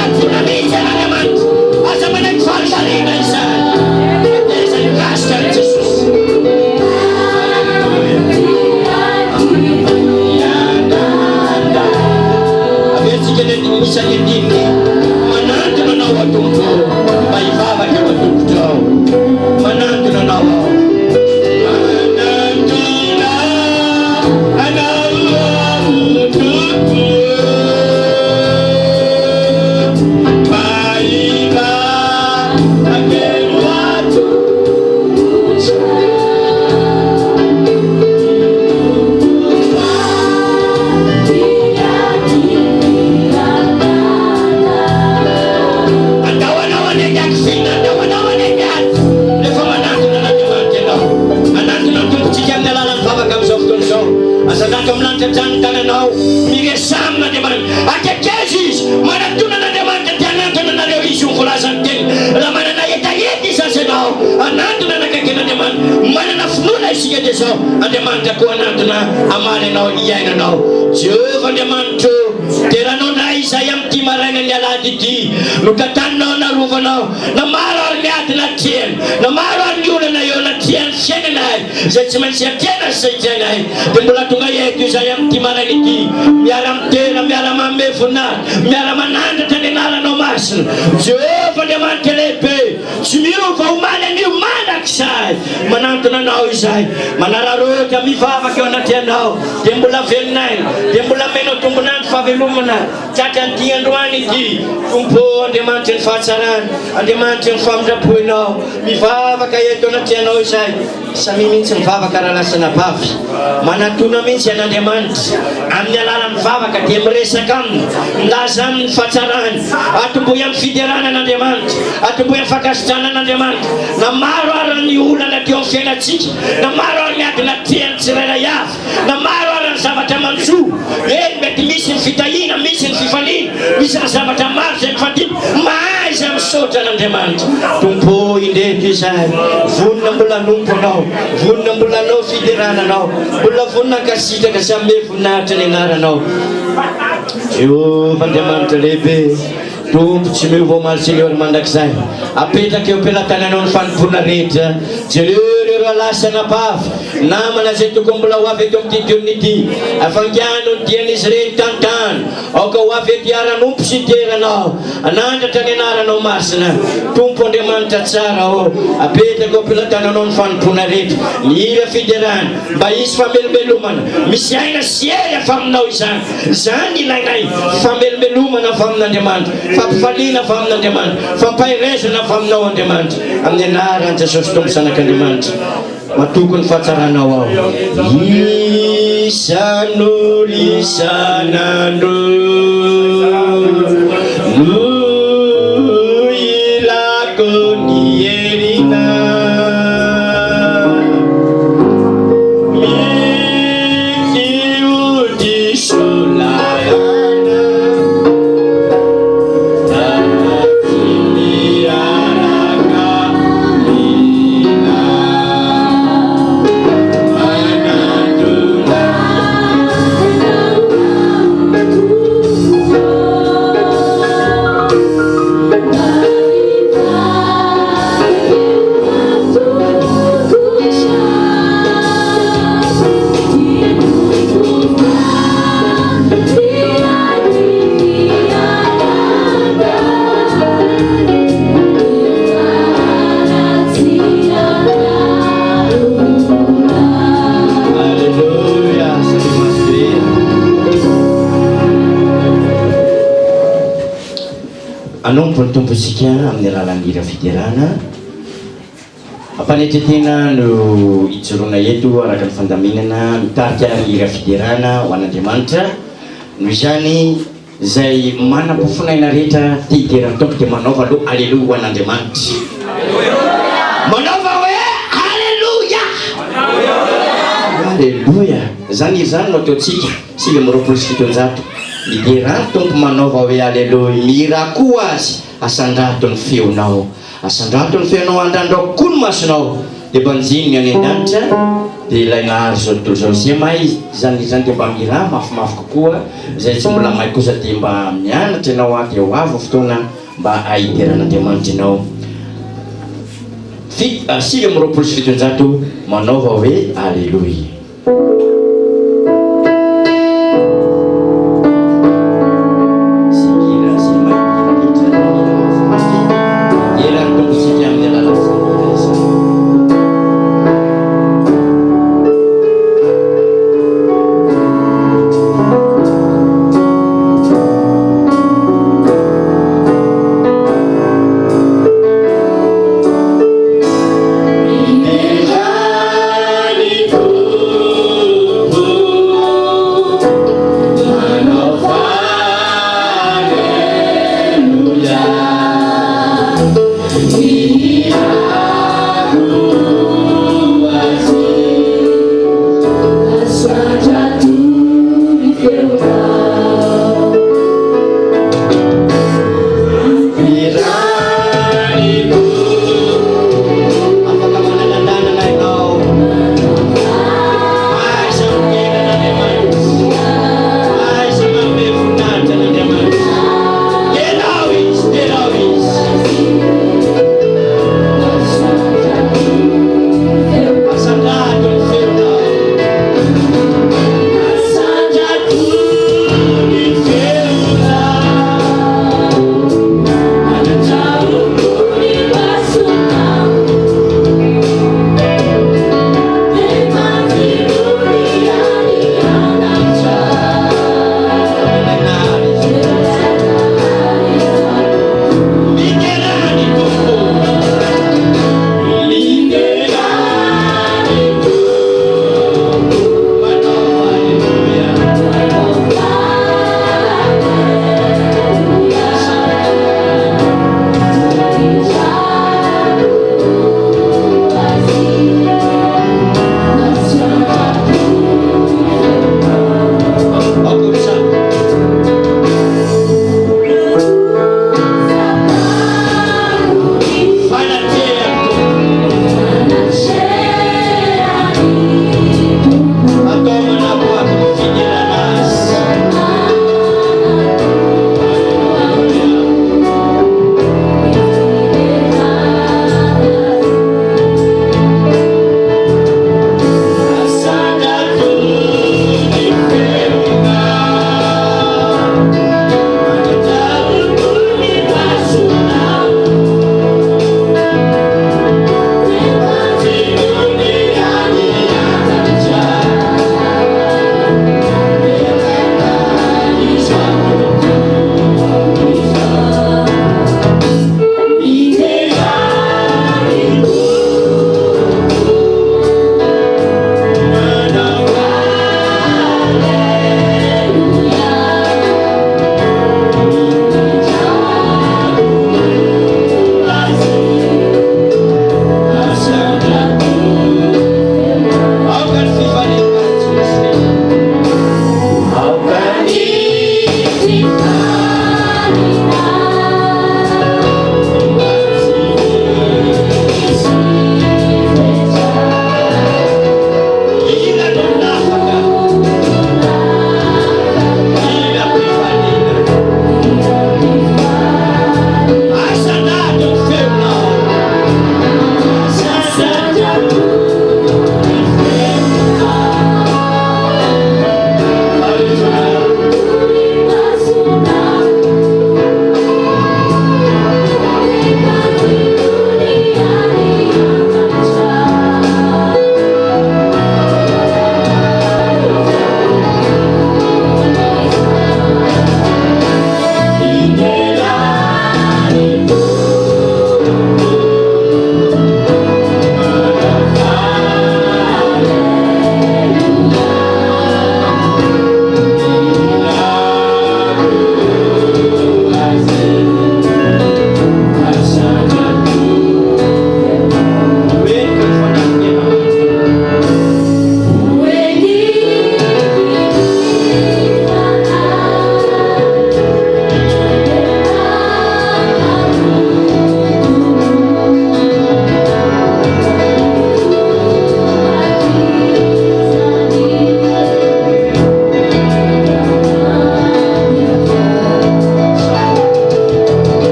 managfunamity an'Andriamanitra, aza manaiky fahalalena izany. Tezany Pastor Jesus. Avertsika isany andininy manantona anao atompo mba hivavaka ao atompotra ao. Manantona anao ao. Tananao miresamina Andriamanitra akekeza izy manatona n'Andriamanitra ty anatona anareo izy ho voalazany teny raha manana etaeta izy anao anatona nakaiken'Andriamanitra manana finoana isika dia zao Andriamanitra koa anatona amaly anao iainanao. Jehova Andriamanitra teranao ndray izay amin'ity maraina ny alady ity no tatanao narovanao na maro ary miady na tiany na maro ary ny olana eo na tiany fiainanay izay tsy maintsy atiana izay tianay dia mbola tonga eto izay amin'ity maraina ity miara mitena miara manome voninahitra miara manandratra ny anaranao masina. Jehova Andriamanitra lehibe tsy miova omaly an'io mandrakizay manantona anao izay manararotra mivavaka eo anaty anao dia mbola velonay dia mbola menao tombonandro fahavelomana tratran'ity androany ity. Tompo Andriamanitra ny fahatsarana Andriamanitra ny famindrapoinao mivavaka eto anaty anao izay samy mihitsy mivavaka raha lasana bavy manatona mihitsy an'Andriamanitra amin'ny alalan'ny vavaka dia miresaka aminy milaza aminy fahatsarany atomboy amin'ny fiderana an'Andriamanitra atomboy amin'ny fakasitrana an'Andriamanitra na maro ary ny olana teo amin'ny fiainantsika na maro ary ny adina tiany tsirairay avy na maro ary ny zavatra manjo mety misy ny fitahina misy ny fifaliana misy ny zavatra maro izay mifadina mahay izay misaotra an'Andriamanitra. Tompo indreto izay vonina mbola nompo anao vonina mbola anao fiderana anao mbola vonina kasitraka sy ame voninahitra ny anaranao. Jehova Andriamanitra lehibe tompo tsy miova omaly Seigneur mandrakizay apetraka eo ampelantananao ny fanimpona rehetra jereo alasana bavy namana zay tokony mbola ho avy eto amin'ity diony ity afangano ny dian'izy reny tantany aoka ho avy ety aranompo sy teranao anandratra ny anaranao masina. Tompo Andriamanitra tsara o apetraka eo ampelantananao ny fanimpona rehetra mira fiderana mba isy famelomelomana misy aina sy ery afa aminao izany izany ilainay famelomelomana afa amin'Andriamanitra fampifaliana afa amin'Andriamanitra fampahirezana afa aminao Andriamanitra amin'ny anaran'i Jesosy Tompo Zanak'Andriamanitra matokony fahatsaranao ao. Isan'olo isan'andro no ilako ny herina mikiody solayana taty miaraka mina manandona anompo ny tomposika amin'ny alalan'ny hira fiderana ampanetretena no ijoroana eto araka ny fandaminana mitarika ny hira fiderana ho an'Andriamanitra noho izany zay manam-pofonaina rehetra ty hiderany tompo dia manaova aloha aleloia ho an'Andriamanitra manaova hoe aleloia aleloia zany izany no ataotsika sivy amby roapolo sy fitonjato liderany tompo manaova hoe aleloia mira koa azy asandrato ny feonao asandrato ny feonao andrandrao koa ny masonao dia banjiny ny any an-danitra dia ilaina azy zao tontolo zao sia mahay zany dia mba mira mafimafy kokoa zay tsy mbola mahay kosa dia mba mianatra ianao aty eo avy fotoana mba ahiteran'Andriamanitra ianao. Sivy amby roapolo sy fitonjato manao va hoe alleluia.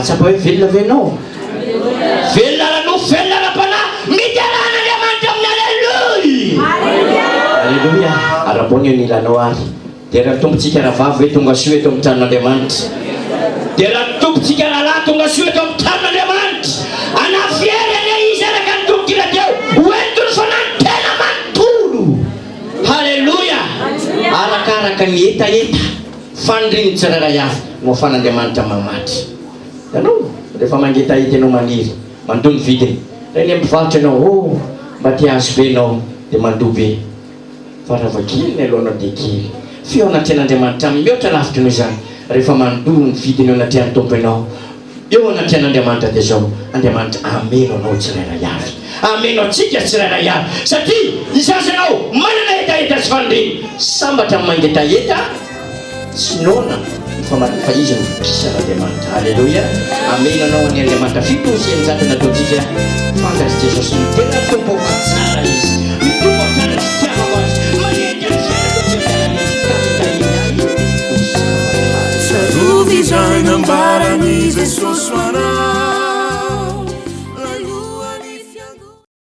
Tsapa hoe velona venao. Velona rano, velona ra-panahy, mitaran'Andriamanitra amin'ny aleluia. Aleluia. Ara-pony ny ilanao ary. Dia raha tombotsika raha vavy hoe tonga soa eto amin'ny tranon'Andriamanitra. Dia raha tombotsika raha lahy tonga soa eto amin'ny tranon'Andriamanitra. Anafierany izy araka ny tombokira teo. Hoentony fanahy tena manontolo. Haleluia. Arakaraka ny etaeta faniriny tsirairay avy no afan'Andriamanitra mamatry. Ianao rehefa mangetaeta ianao maniry mandony vidiny. Reny mivarotra ianao mba tia azo be ianao dia mandoa be. Fa raha vakily ny alohanao dia kely. Feo anatrian'Andriamanitra mihoatra lavitra noho izany. Rehefa mandoa ny vidiny eo anatrian'ny tompo ianao, eo anatrian'Andriamanitra dia zao, Andriamanitra ameno anao tsirairay avy. Ameno antsika tsirairay avy. Satria isanao manana etaeta sy faniriny. Sambatra amin'ny mangetaeta sy nona fa izy no fikisan'Andriamanitra. Aleluia. Ameno anao ny Andriamanitra fitosiany zany nataontsika fantasy Jesosy ny tena tompo tsara izy. Mitombo tsara sy tianao azy. Manenty ny fiainana Sarovi izay nambarany Jesosy ho anao.